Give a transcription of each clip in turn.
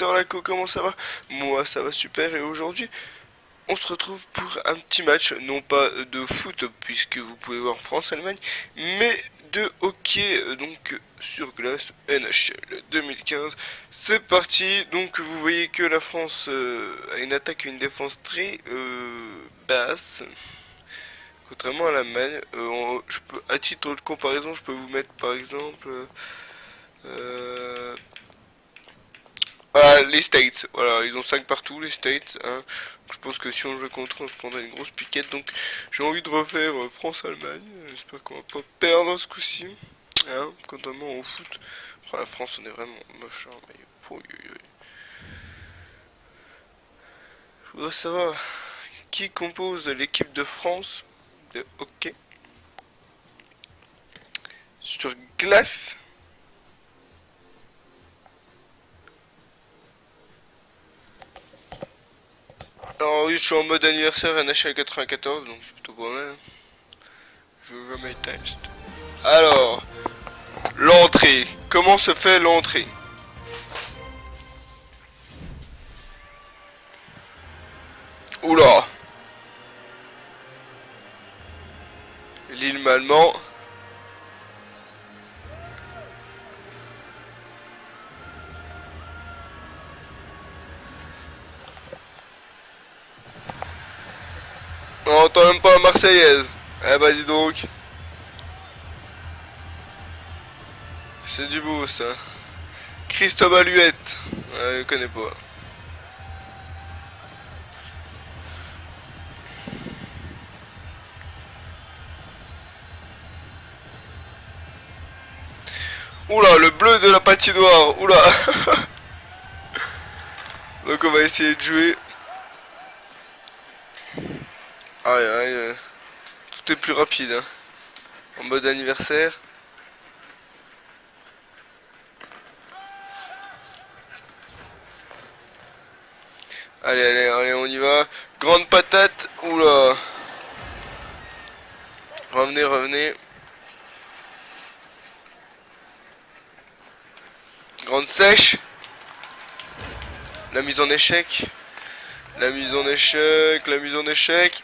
Mister Laco, comment ça va? Moi ça va super et aujourd'hui on se retrouve pour un petit match, non pas de foot puisque vous pouvez voir France-Allemagne, mais de hockey donc sur glace NHL 2015. C'est parti, donc vous voyez que la France a une attaque et une défense très basse. Contrairement à l'Allemagne, à titre de comparaison, je peux vous mettre par exemple euh, les States. Voilà, ils ont 5 partout, les States. Hein. Je pense que si on jouait contre eux, on se prendrait une grosse piquette. Donc j'ai envie de refaire France-Allemagne. J'espère qu'on va pas perdre ce coup-ci. Hein, contrairement au foot. Oh, la France, on est vraiment moche. Hein, mais... Je voudrais savoir qui compose l'équipe de France de hockey sur glace. Alors oui, je suis en mode anniversaire NHL 94, donc c'est plutôt pas mal. Je veux jamais test. Alors, l'entrée. Comment se fait l'entrée? Oula. L'île Malmont. On entend même pas la Marseillaise. Eh bah dis donc. C'est du beau ça. Christophe Aluette. Ouais, je connais pas. Oula, le bleu de la patinoire. Oula. Donc on va essayer de jouer. Aïe aïe. Tout est plus rapide. Hein. En mode anniversaire. Allez, allez, allez, on y va. Grande patate. Oula. Revenez, revenez. Grande sèche. La mise en échec. La mise en échec. La mise en échec.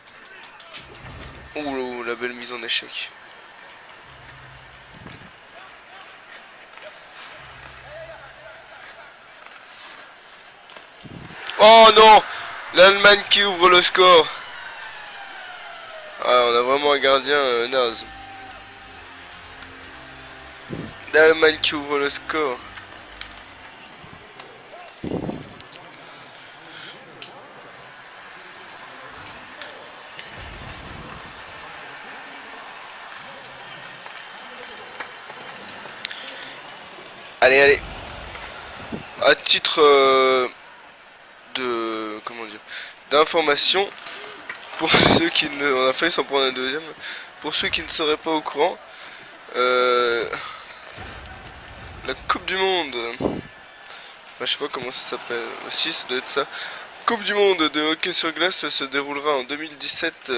Ouh, la belle mise en échec. Oh non! L'Allemagne qui ouvre le score. Ah, on a vraiment un gardien naze. L'Allemagne qui ouvre le score. Allez, allez. À titre de... Comment dire, d'information, pour ceux qui ne... On a failli s'en prendre un deuxième. Pour ceux qui ne seraient pas au courant, la Coupe du Monde... Enfin, je sais pas comment ça s'appelle. Si, ça doit être ça. Coupe du Monde de hockey sur glace se déroulera en 2017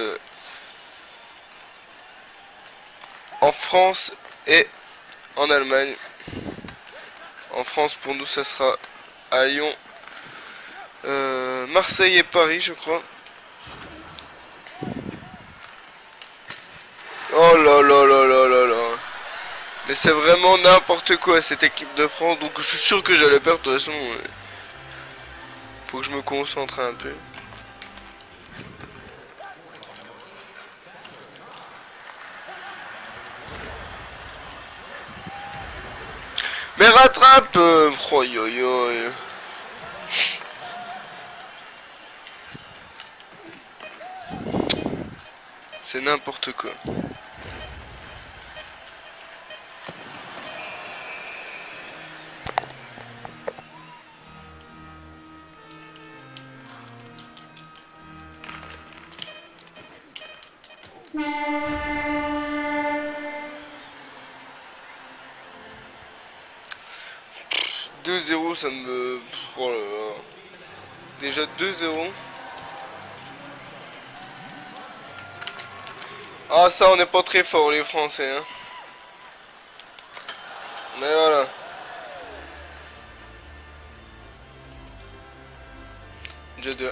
en France et en Allemagne. En France, pour nous, ça sera à Lyon, Marseille et Paris, je crois. Oh là là là là là là. Mais c'est vraiment n'importe quoi cette équipe de France. Donc je suis sûr que j'allais perdre. De toute façon, faut que je me concentre un peu. Mais rattrape oh, yo, yo, yo. C'est n'importe quoi. « 2-0, ça me... Oh là là. Déjà 2-0. Ah ça, on n'est pas très fort les Français. Hein. Mais voilà. Déjà de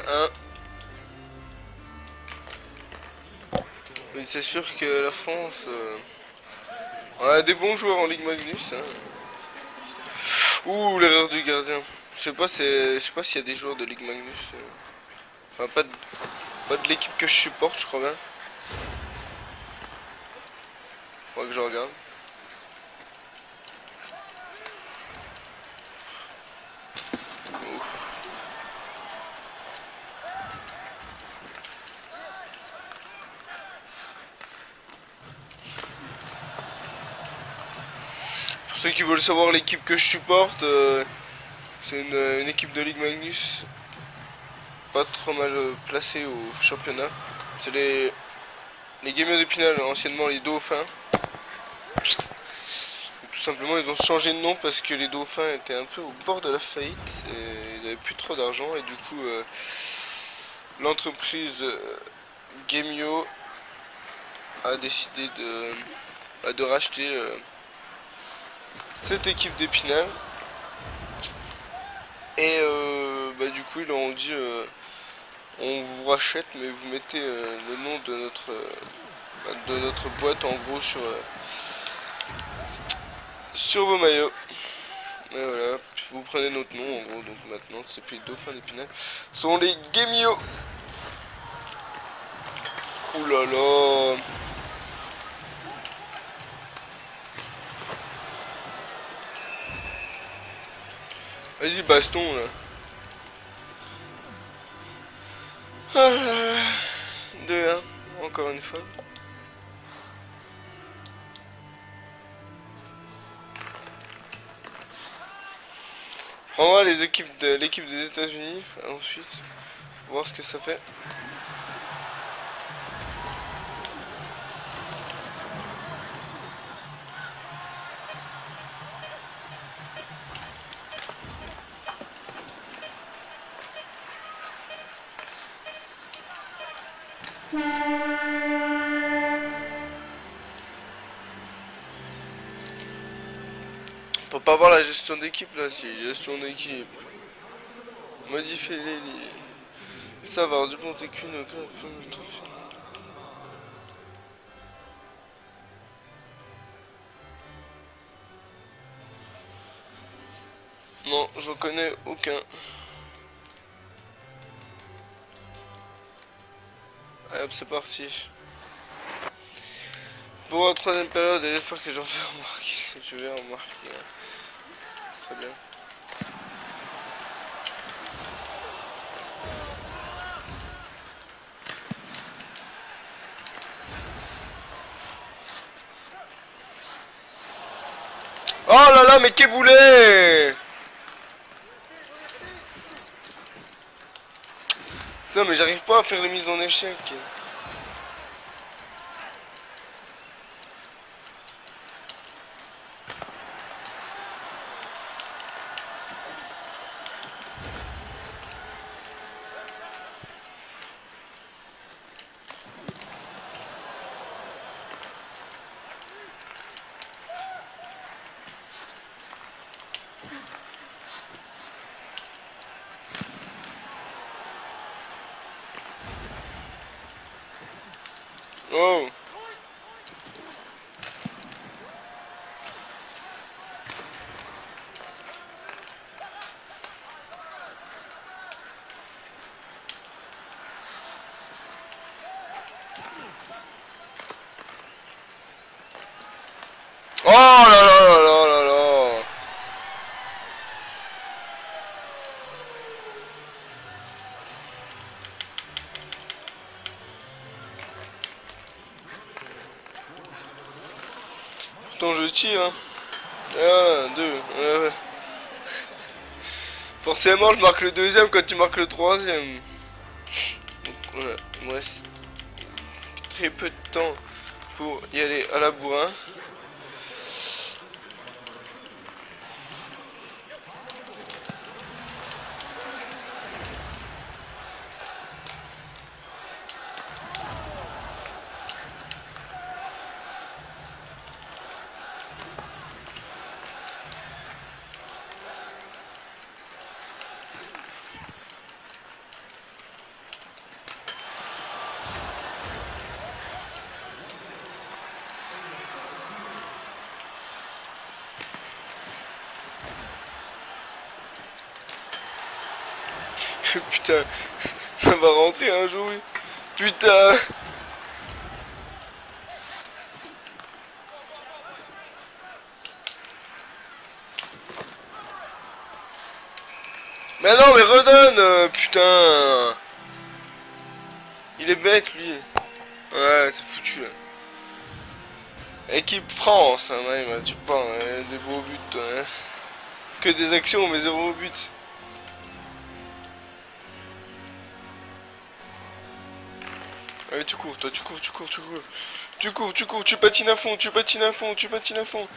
1. Mais c'est sûr que la France... on a des bons joueurs en Ligue Magnus. Hein. Ouh, l'erreur du gardien. Je sais pas s'il y a des joueurs de Ligue Magnus. Enfin, pas de l'équipe que je supporte, je crois bien. Faudra que je regarde. Ouf. Pour ceux qui veulent savoir l'équipe que je supporte, c'est une équipe de Ligue Magnus pas trop mal placée au championnat. C'est les Gamers d'Épinal, anciennement les Dauphins. Tout simplement, ils ont changé de nom parce que les Dauphins étaient un peu au bord de la faillite et ils n'avaient plus trop d'argent. Et du coup, l'entreprise Gamio a décidé de racheter cette équipe d'Épinal. Et du coup, ils leur ont dit on vous rachète, mais vous mettez le nom de notre boîte en gros sur vos maillots. Et voilà, vous prenez notre nom en gros, donc maintenant c'est plus les Dauphins d'Épinal, ce sont les Gamio. Ouh là là. Vas-y, baston là. 2-1, encore une fois. Prendra l'équipe des États-Unis ensuite, voir ce que ça fait. Pour pas voir la gestion d'équipe là, si gestion d'équipe. Modifier les lignes. Savoir du bon qu'une non, j'en connais aucun. Allez hop, c'est parti. Pour la troisième période, et j'espère que j'en vais remarquer. Je vais remarquer. Très bien. Oh là là, mais qu'est boulet! Non mais j'arrive pas à faire les mises en échec. Oh. Oh là là là là là là. Pourtant je tire hein. 1, 2. Forcément je marque le deuxième quand tu marques le troisième. Donc voilà, il me reste très peu de temps pour y aller à la bourrin. Putain, ça va rentrer un jour. Oui. Putain. Mais non, mais redonne, putain. Il est bête, lui. Ouais, c'est foutu, là. Équipe France, hein, ouais, bah, tu parles, des beaux buts, toi, hein. Que des actions, mais zéro but. Allez, tu cours, toi, tu cours, tu cours, tu cours. Tu cours, tu cours, tu patines à fond, tu patines à fond, tu patines à fond.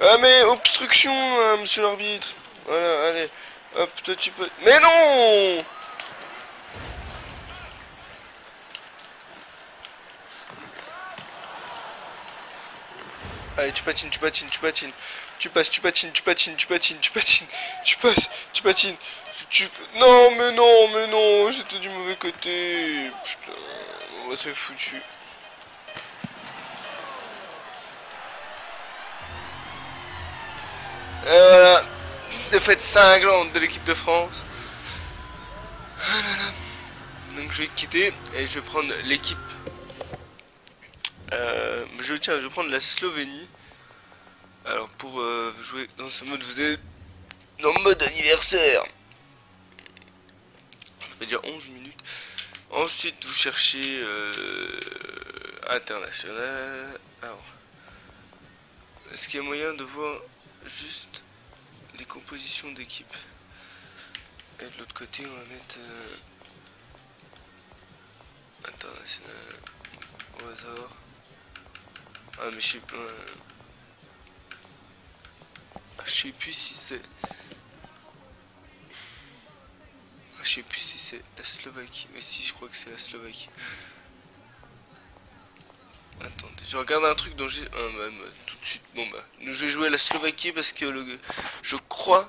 Ah, mais obstruction, monsieur l'arbitre. Voilà, allez. Hop, toi, tu peux... Mais non! Allez, tu patines, tu patines, tu patines. Tu passes, tu patines, tu patines, tu patines, tu patines. Tu passes, tu patines. Tu... Non, mais non, j'étais du mauvais côté. Putain, oh, c'est foutu. Et voilà, défaite cinglante de l'équipe de France. Donc je vais quitter et je vais prendre l'équipe. Je vais prendre la Slovénie. Alors pour jouer dans ce mode, vous êtes dans le mode anniversaire. Ça fait déjà 11 minutes. Ensuite, vous cherchez international. Alors, est-ce qu'il y a moyen de voir juste les compositions d'équipe? Et de l'autre côté, on va mettre international au hasard. Ah, mais je sais plus si c'est. Je sais plus si c'est la Slovaquie. Mais si, je crois que c'est la Slovaquie. Attendez, je regarde un truc dont j'ai... Ah, bah, tout de suite, bon bah... Je vais jouer à la Slovaquie parce que je crois...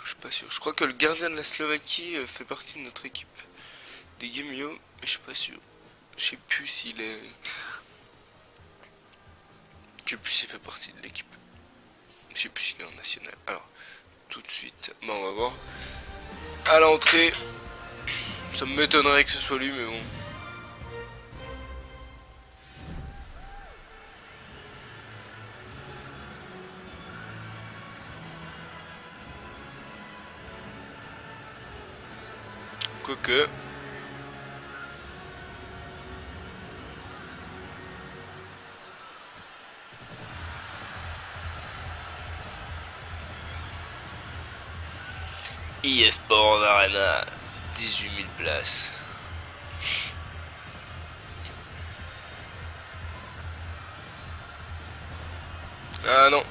Je suis pas sûr. Je crois que le gardien de la Slovaquie fait partie de notre équipe. Des Gemio, mais je suis pas sûr. Je sais plus s'il est... Je sais plus s'il fait partie de l'équipe. Je sais plus s'il est en national. Alors, tout de suite, bah on va voir. À l'entrée, ça m'étonnerait que ce soit lui, mais bon... Quoique... eSport Arena, 18 000 places. Ah non,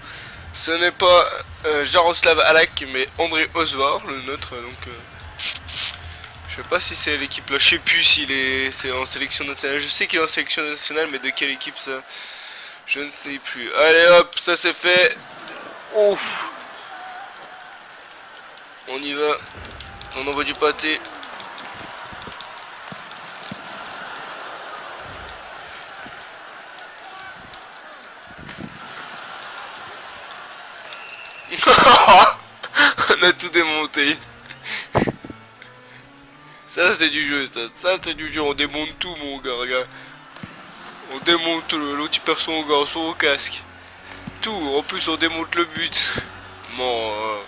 ce n'est pas Jaroslav Alak, mais André Osvar, le nôtre, donc... je sais pas si c'est l'équipe là, je sais plus s'il est en sélection nationale. Je sais qu'il est en sélection nationale, mais de quelle équipe ça, je ne sais plus. Allez hop, ça c'est fait. Ouf. On y va. On envoie du pâté. On a tout démonté. Ça c'est du jeu, ça c'est du jeu. On démonte tout, mon gars. On démonte l'autre qui perd son garçon au casque. Tout, en plus on démonte le but. Bon,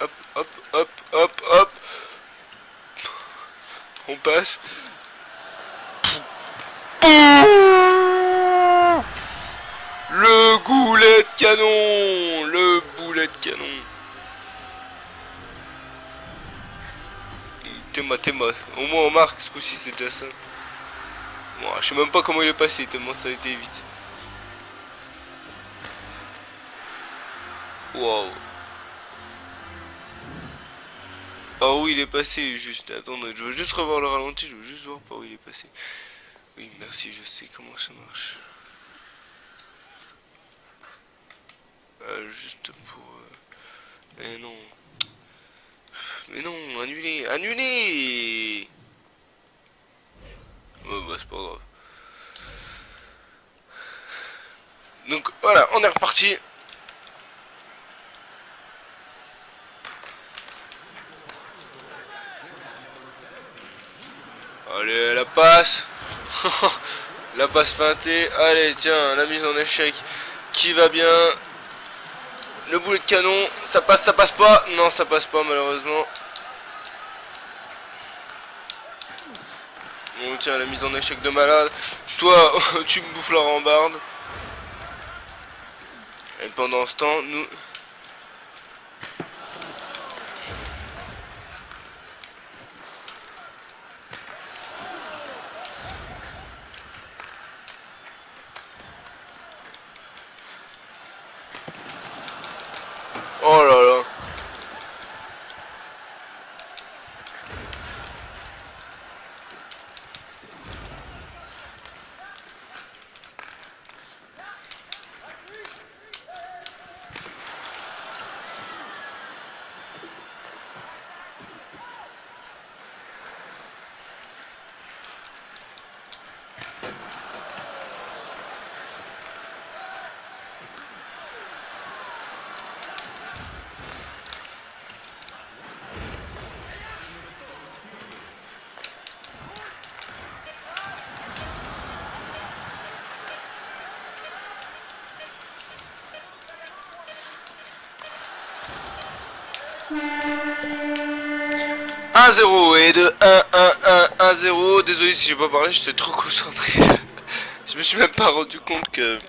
hop, hop, hop, hop, hop. On passe. Le goulet de canon. Le boulet de canon. Théma. Au moins on marque, ce coup-ci c'est déjà ça. Bon, je sais même pas comment il est passé, tellement ça a été vite. Waouh. Par où il est passé, juste. Attendez, je veux juste revoir le ralenti, je veux juste voir par où il est passé. Oui, merci, je sais comment ça marche. Juste pour... Eh non. Mais non, annulé, annulé. Oh, bah c'est pas grave. Donc voilà, on est reparti. Allez, la passe. La passe feintée. Allez, tiens, la mise en échec qui va bien. Le boulet de canon, ça passe pas. Non, ça passe pas malheureusement. Bon, tiens, la mise en échec de malade. Toi, tu me bouffes la rambarde. Et pendant ce temps, nous... Oh là là. Un 0 et de 1-1-1-1-0. Désolé si j'ai pas parlé, j'étais trop concentré. Je me suis même pas rendu compte que...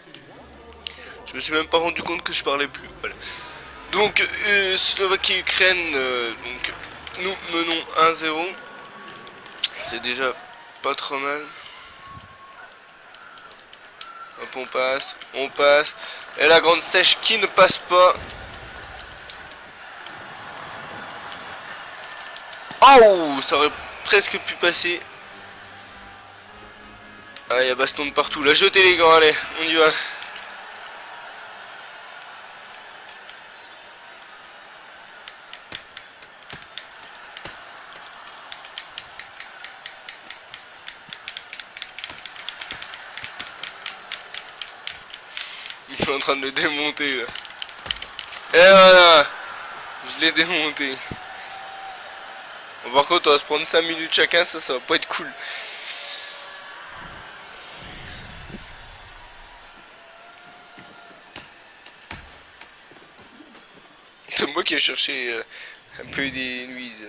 je parlais plus. Voilà. Donc, Slovaquie-Ukraine, donc nous menons 1-0. C'est déjà pas trop mal. Hop, on passe. Et la grande sèche qui ne passe pas. Oh, ça aurait presque pu passer. Ah, il y a baston de partout. Là, jetez les gants, allez, on y va. Je suis en train de le démonter là. Et voilà, je l'ai démonté. Bon, par contre, on va se prendre 5 minutes chacun, ça va pas être cool. C'est moi qui ai cherché un peu des nuises.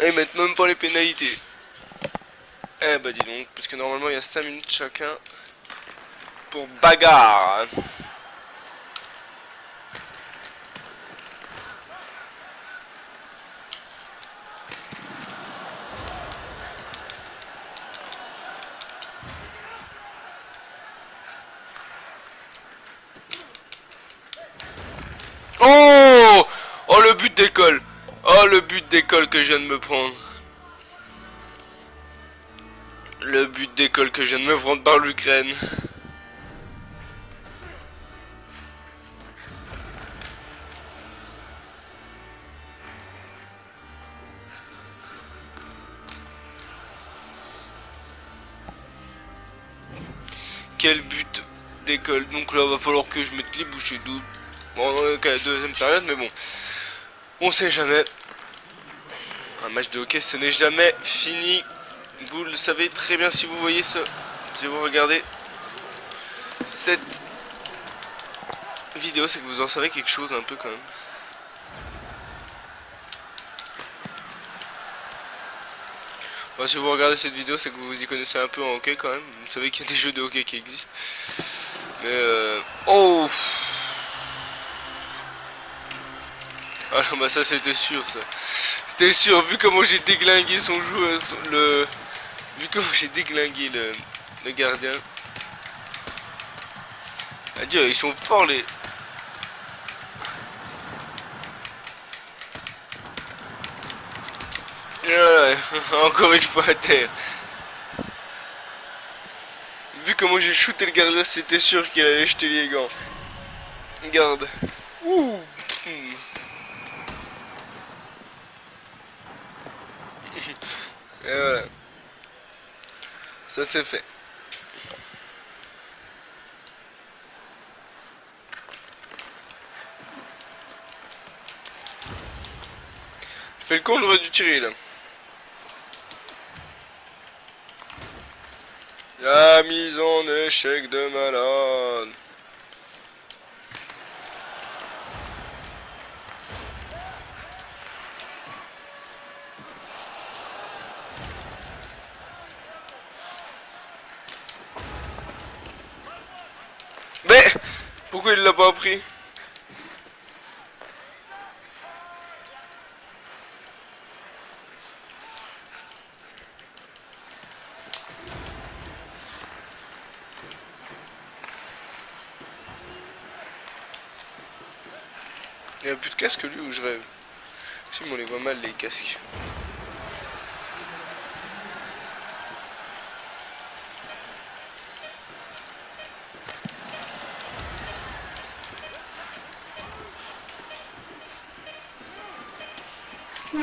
Et maintenant même pas les pénalités. Eh bah dis donc, parce que normalement il y a 5 minutes chacun pour bagarre. Oh, oh le but d'école. Oh le but d'école que je viens de me prendre. Le but d'école que je viens de me prendre par l'Ukraine. Quel but d'école. Donc là va falloir que je mette les bouchées doubles. Bon, la deuxième période, mais bon. On sait jamais. Un match de hockey, ce n'est jamais fini. Vous le savez très bien si vous voyez ce... Si vous regardez cette vidéo, c'est que vous en savez quelque chose un peu quand même. Bon, si vous regardez cette vidéo, c'est que vous y connaissez un peu en hockey quand même. Vous savez qu'il y a des jeux de hockey qui existent. Mais oh. Ah non, bah ça c'était sûr ça. C'était sûr, vu comment j'ai déglingué son joueur, vu comment j'ai déglingué le gardien. Adieu, ils sont forts les... Voilà, encore une fois à terre. Vu comment j'ai shooté le gardien, c'était sûr qu'il allait jeter les gants. Regarde. Ouh. Et voilà. Ça c'est fait. Je fais le con, j'aurais dû tirer là. La mise en échec de malade. Mais pourquoi il l'a pas pris? Il n'y a plus de casque lui ou je rêve? Si mais on les voit mal les casques.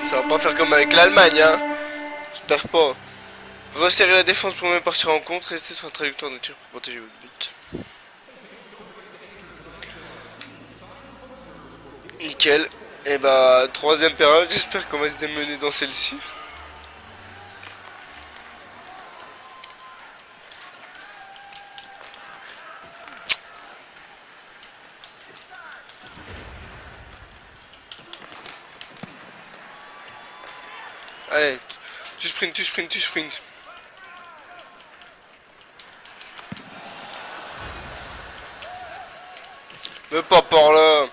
Ça va pas faire comme avec l'Allemagne, hein. J'espère pas. Resserrer la défense pour même partir en contre, rester sur un trajectoire de tir pour protéger votre but. Nickel. Et bah, troisième période, j'espère qu'on va se démener dans celle-ci. Allez, tu sprints, tu sprints, tu sprints. Mais pas par là.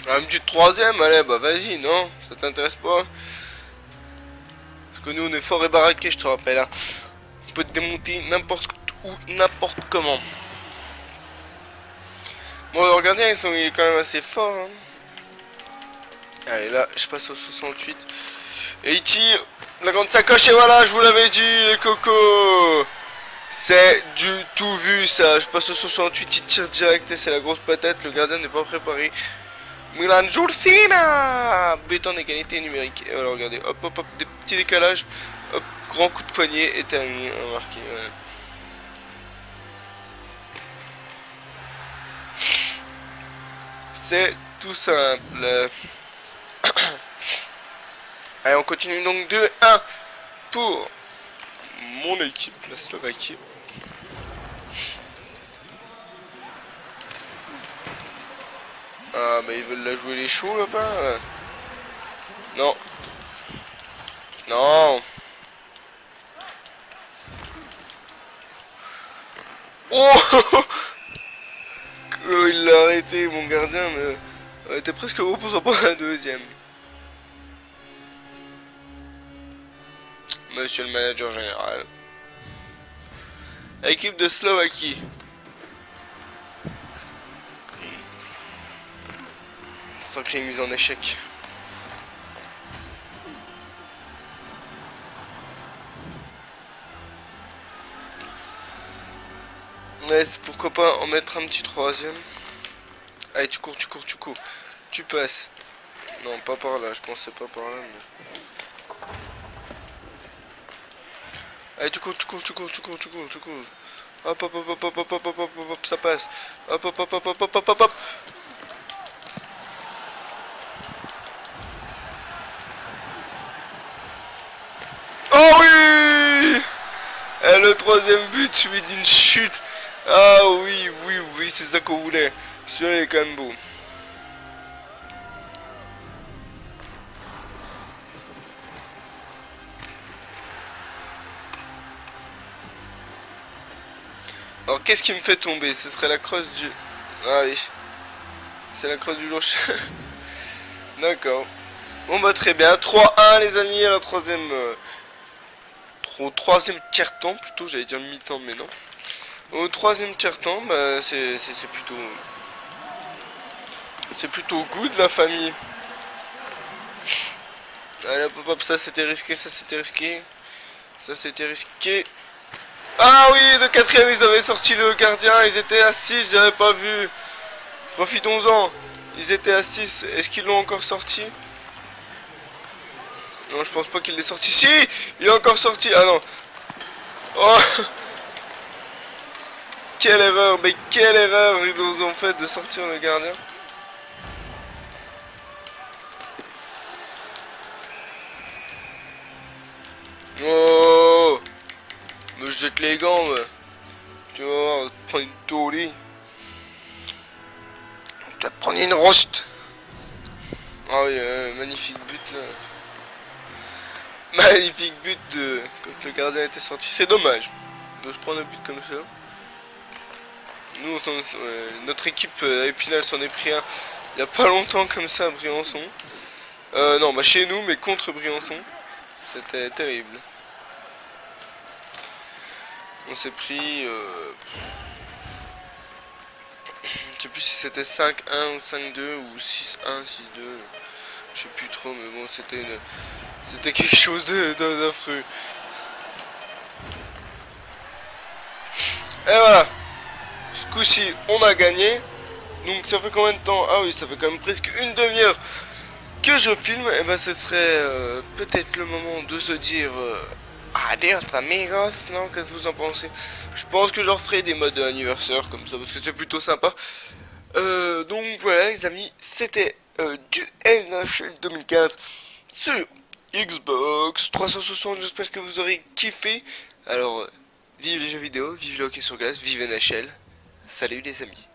Un petit troisième, allez, bah vas-y, non? Ça t'intéresse pas? Parce que nous, on est fort et baraqués, je te rappelle. Hein. On peut te démonter n'importe où, n'importe comment. Bon, le gardien, il est quand même assez fort. Hein. Allez, là, je passe au 68. Et il tire. La grande sacoche, et voilà, je vous l'avais dit, les cocos. C'est du tout vu, ça. Je passe au 68, il tire direct et c'est la grosse patate. Le gardien n'est pas préparé. Milan Jursina, but en égalité numérique. Et voilà, regardez, hop, hop, hop, des petits décalages. Hop, grand coup de poignet et terminé. Marqué, voilà. C'est tout simple. Allez, on continue donc 2-1 pour mon équipe, la Slovaquie. Ah, mais ils veulent la jouer les choux là-bas. Non. Non. Oh, il l'a arrêté, mon gardien, mais on était presque haut pour s'en prendre un deuxième. Monsieur le manager général. Équipe de Slovaquie. Sacrée mise en échec. Ouais, pourquoi pas en mettre un petit troisième. Allez, tu cours, tu cours, tu cours. Tu passes. Non, pas par là, je pensais pas par là. Mais... Allez, tu cours, tu cours, tu cours, tu cours, tu cours, tu cours. Hop, hop, hop, hop, hop, hop, hop, hop, hop, hop, ça passe. Hop, hop, hop, hop, hop, hop, hop, hop, hop. Oh oui! Et le troisième but suivi d'une chute. Ah oui, oui, oui, c'est ça qu'on voulait. Celui-là est quand même beau. Alors qu'est-ce qui me fait tomber? Ce serait la crosse du... Ah oui. C'est la crosse du jour. D'accord. Bon bah très bien. 3-1 les amis à la troisième... troisième tiers-temps plutôt. J'allais dire mi-temps mais non. Au troisième tiers-temps, bah c'est plutôt... C'est plutôt good la famille. Allez hop hop hop, ça c'était risqué, ça c'était risqué. Ça c'était risqué. Ah oui, de quatrième ils avaient sorti le gardien, ils étaient à 6, j'avais pas vu. Profitons-en. Ils étaient à 6, est-ce qu'ils l'ont encore sorti? Non, je pense pas qu'il l'ait sorti. Si, il est encore sorti. Ah non. Oh. Quelle erreur, mais quelle erreur ils nous ont fait de sortir le gardien. Oh, me jette les gants, tu vois, on va te prendre une taulie. Tu vas te prendre une roast. Ah oui, magnifique but là. Magnifique but de quand le gardien était sorti. C'est dommage de se prendre un but comme ça. Nous, notre équipe Épinal s'en est pris un il y a pas longtemps comme ça à Briançon. Non, bah chez nous, mais contre Briançon. C'était terrible. On s'est pris... je sais plus si c'était 5-1 ou 5-2 ou 6-1, 6-2. Je sais plus trop, mais bon, c'était quelque chose d'affreux. Et voilà. Ce coup-ci, on a gagné. Donc ça fait combien de temps? Ah oui, ça fait quand même presque une demi-heure que je filme. Et ben ce serait peut-être le moment de se dire adios amigos. Non, qu'est-ce que vous en pensez? Je pense que je referai des modes anniversaire comme ça parce que c'est plutôt sympa. Donc voilà les amis, c'était du NHL 2015 sur Xbox 360. J'espère que vous aurez kiffé. Alors vive les jeux vidéo, vive le hockey sur glace, vive NHL. Salut les amis.